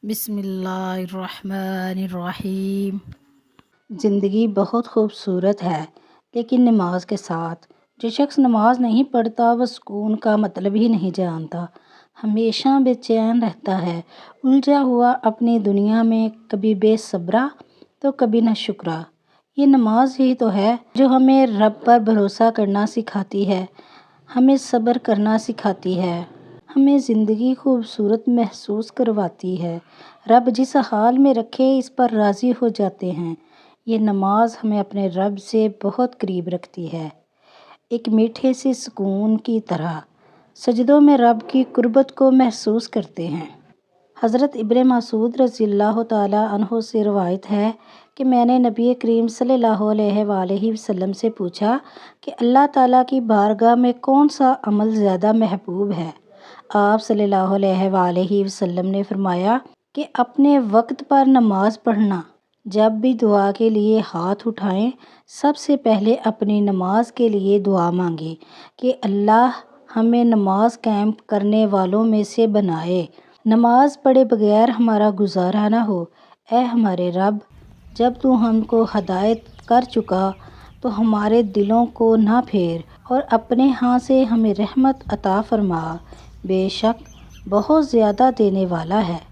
بسم اللہ الرحمن الرحیم۔ زندگی بہت خوبصورت ہے، لیکن نماز کے ساتھ جو شخص نماز نہیں پڑھتا وہ سکون کا مطلب ہی نہیں جانتا۔ ہمیشہ بے چین رہتا ہے، الجھا ہوا اپنی دنیا میں، کبھی بے صبرا تو کبھی ناشکرا۔ یہ نماز ہی تو ہے جو ہمیں رب پر بھروسہ کرنا سکھاتی ہے، ہمیں صبر کرنا سکھاتی ہے، ہمیں زندگی خوبصورت محسوس کرواتی ہے۔ رب جس حال میں رکھے اس پر راضی ہو جاتے ہیں۔ یہ نماز ہمیں اپنے رب سے بہت قریب رکھتی ہے، ایک میٹھے سے سکون کی طرح۔ سجدوں میں رب کی قربت کو محسوس کرتے ہیں۔ حضرت ابن مسعود رضی اللہ تعالیٰ عنہ سے روایت ہے کہ میں نے نبی کریم صلی اللہ علیہ وآلہ وسلم سے پوچھا کہ اللہ تعالیٰ کی بارگاہ میں کون سا عمل زیادہ محبوب ہے؟ آپ صلی اللہ علیہ وآلہ وسلم نے فرمایا کہ اپنے وقت پر نماز پڑھنا۔ جب بھی دعا کے لیے ہاتھ اٹھائیں، سب سے پہلے اپنی نماز کے لیے دعا مانگیں کہ اللہ ہمیں نماز قائم کرنے والوں میں سے بنائے۔ نماز پڑھے بغیر ہمارا گزارا نہ ہو۔ اے ہمارے رب، جب تو ہم کو ہدایت کر چکا تو ہمارے دلوں کو نہ پھیر اور اپنے ہاں سے ہمیں رحمت عطا فرما، بے شک بہت زیادہ دینے والا ہے۔